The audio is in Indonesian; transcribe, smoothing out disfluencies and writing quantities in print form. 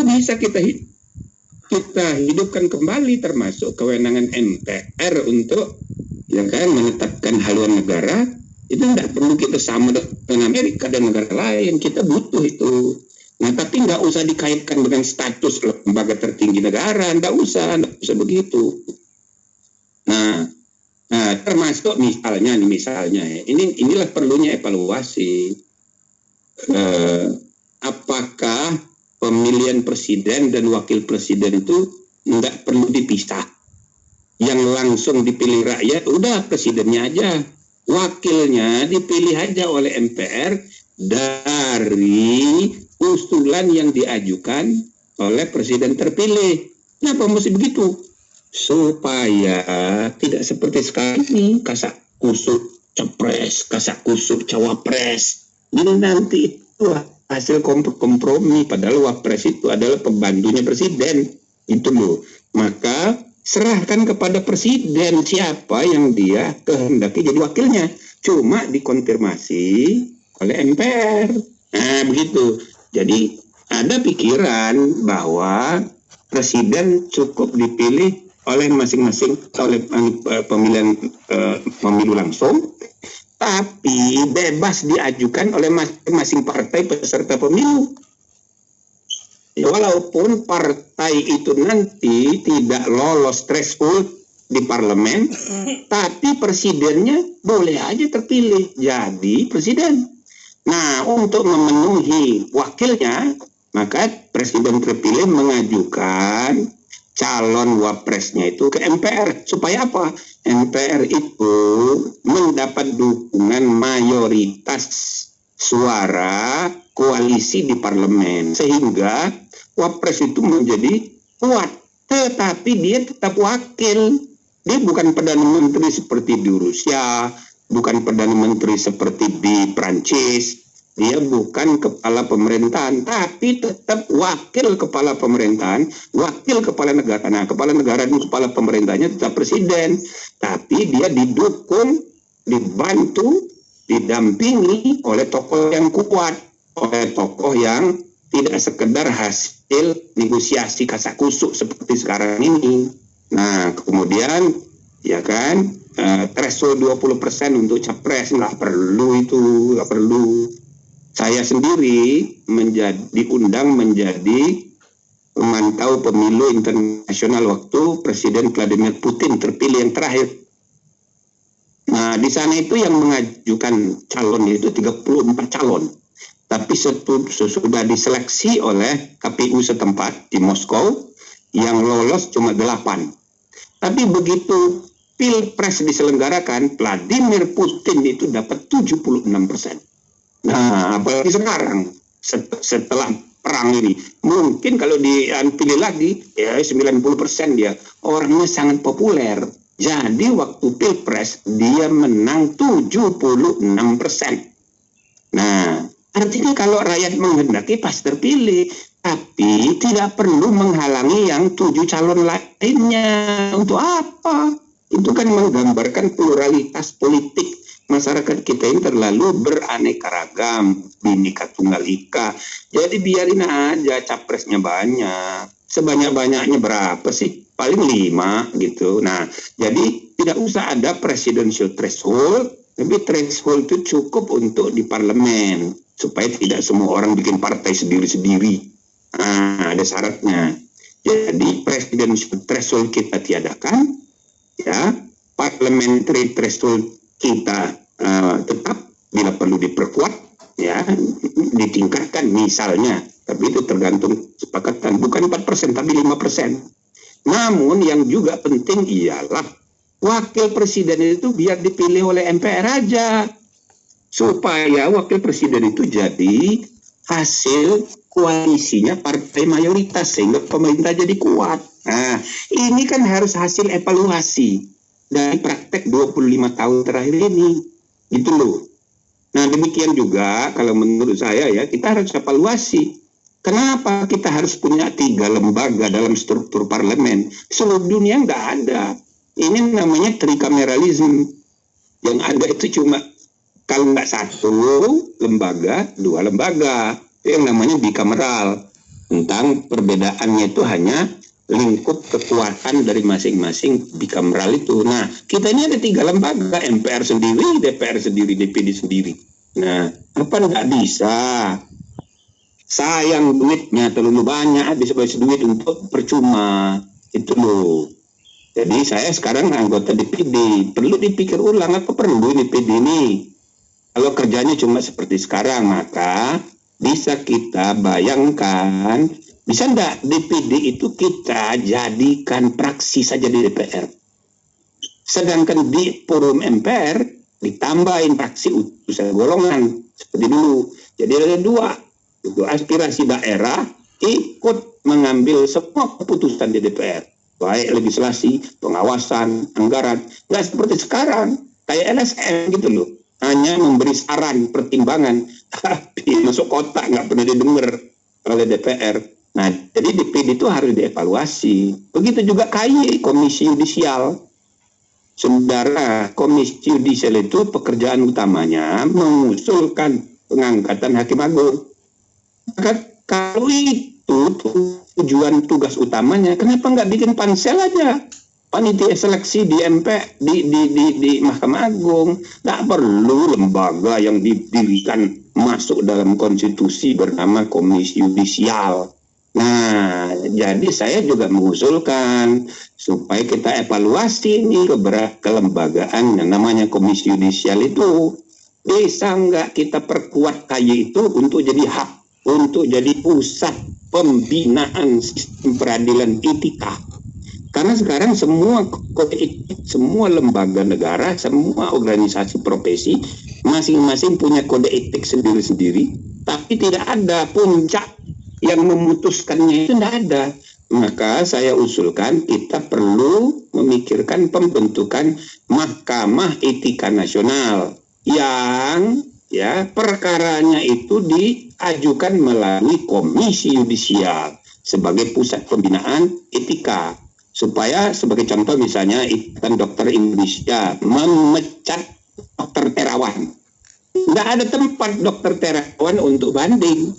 bisa kita hidupkan kembali, termasuk kewenangan MPR untuk menetapkan haluan negara. Itu tidak perlu kita sama dengan Amerika dan negara lain, kita butuh itu. Nah, tapi nggak usah dikaitkan dengan status lembaga tertinggi negara, nggak usah begitu. Nah, termasuk misalnya inilah perlunya evaluasi. Apakah pemilihan presiden dan wakil presiden itu nggak perlu dipisah? Yang langsung dipilih rakyat, udah presidennya aja, wakilnya dipilih aja oleh MPR dari usulan yang diajukan oleh presiden terpilih. Kenapa mesti begitu? Supaya tidak seperti sekarang ini, kasak kusuk capres, kasak kusuk cawapres. Ini nanti itu hasil kompromi, padahal wapres itu adalah pembantunya presiden. Itu loh. Maka serahkan kepada presiden siapa yang dia kehendaki jadi wakilnya. Cuma dikonfirmasi oleh MPR. Nah, begitu. Jadi ada pikiran bahwa presiden cukup dipilih oleh masing-masing oleh pemilu langsung, tapi bebas diajukan oleh masing-masing partai peserta pemilu. Walaupun partai itu nanti tidak lolos threshold di parlemen, tapi presidennya boleh aja terpilih jadi presiden. Nah, untuk memenuhi wakilnya, maka presiden terpilih mengajukan calon wapresnya itu ke MPR. Supaya apa? MPR itu mendapat dukungan mayoritas suara koalisi di parlemen. Sehingga wapres itu menjadi kuat. Tetapi dia tetap wakil. Dia bukan Perdana Menteri seperti di Rusia, bukan Perdana Menteri seperti di Prancis, dia bukan kepala pemerintahan, tapi tetap wakil kepala pemerintahan, wakil kepala negara. Nah, kepala negara dan kepala pemerintahnya tetap presiden, tapi dia didukung, dibantu, didampingi oleh tokoh yang kuat, oleh tokoh yang tidak sekedar hasil negosiasi kasak kusuk seperti sekarang ini. Nah, kemudian threshold 20% untuk capres nggak perlu. Saya sendiri diundang menjadi pemantau pemilu internasional waktu Presiden Vladimir Putin terpilih yang terakhir. Nah, di sana itu yang mengajukan calon itu 34 calon. Tapi sudah diseleksi oleh KPU setempat di Moskow, yang lolos cuma 8. Tapi begitu Pilpres diselenggarakan, Vladimir Putin itu dapat 76%. Nah, apalagi sekarang setelah perang ini, mungkin kalau dipilih lagi ya 90% dia orangnya sangat populer. Jadi waktu Pilpres dia menang 76%. Nah, artinya kalau rakyat menghendaki pas terpilih, tapi tidak perlu menghalangi yang 7 calon lainnya. Untuk apa? Itu kan menggambarkan pluralitas politik. Masyarakat kita ini terlalu beraneka ragam, Bhinneka Tunggal Ika. Jadi biarin aja capresnya banyak. Sebanyak-banyaknya berapa sih? Paling 5 gitu. Nah, jadi tidak usah ada presidential threshold, tapi threshold itu cukup untuk di parlemen. Supaya tidak semua orang bikin partai sendiri-sendiri. Nah, ada syaratnya. Jadi presidential threshold kita tiadakan, ya, parliamentary threshold kita tetap bila perlu diperkuat, ya, ditingkatkan misalnya, tapi itu tergantung kesepakatan, bukan 4% tapi 5%. Namun yang juga penting ialah wakil presiden itu biar dipilih oleh MPR aja, supaya wakil presiden itu jadi hasil koalisinya partai mayoritas sehingga pemerintah jadi kuat. Nah, ini kan harus hasil evaluasi dari praktek 25 tahun terakhir ini, gitu loh. Nah, demikian juga kalau menurut saya ya, kita harus evaluasi. Kenapa kita harus punya 3 lembaga dalam struktur parlemen? Seluruh dunia nggak ada. Ini namanya trikameralisme. Yang ada itu cuma kalau nggak 1 lembaga, 2 lembaga. Itu yang namanya bikameral. Tentang perbedaannya itu hanya lingkup kekuatan dari masing-masing bikameral itu. Nah, kita ini ada 3 lembaga, MPR sendiri, DPR sendiri, DPD sendiri. Nah, apa nggak bisa? Sayang duitnya terlalu banyak, habis duit untuk percuma. Itu loh. Jadi saya sekarang anggota DPD, perlu dipikir ulang apa perlu DPD ini. Kalau kerjanya cuma seperti sekarang, maka bisa kita bayangkan, bisa enggak DPD itu kita jadikan praksi saja di DPR. Sedangkan di forum MPR ditambahin praksi utusan golongan seperti dulu. Jadi ada 2, itu aspirasi daerah ikut mengambil semua keputusan di DPR, baik legislasi, pengawasan, anggaran. Nggak seperti sekarang kayak LSM gitu loh, hanya memberi saran, pertimbangan, tapi masuk kotak nggak pernah didengar oleh DPR. Nah, jadi DPD itu harus dievaluasi. Begitu juga KY, Komisi Yudisial. Saudara, Komisi Yudisial itu pekerjaan utamanya mengusulkan pengangkatan Hakim Agung. Maka kalau itu tujuan tugas utamanya, kenapa nggak bikin pansel aja? Panitia seleksi di di Mahkamah Agung. Nggak perlu lembaga yang didirikan masuk dalam konstitusi bernama Komisi Yudisial. Nah, jadi saya juga mengusulkan supaya kita evaluasi ini kelembagaan yang namanya Komisi Yudisial itu. Bisa nggak kita perkuat KY itu untuk jadi hub, untuk jadi pusat pembinaan sistem peradilan etika. Karena sekarang semua kode etik, semua lembaga negara, semua organisasi profesi masing-masing punya kode etik sendiri-sendiri, tapi tidak ada puncak yang memutuskannya, itu tidak ada. Maka saya usulkan kita perlu memikirkan pembentukan Mahkamah Etika Nasional yang perkaranya itu diajukan melalui Komisi Yudisial sebagai pusat pembinaan etika. Supaya sebagai contoh misalnya Ikatan Dokter Indonesia memecat Dokter Terawan. Nggak ada tempat Dokter Terawan untuk banding.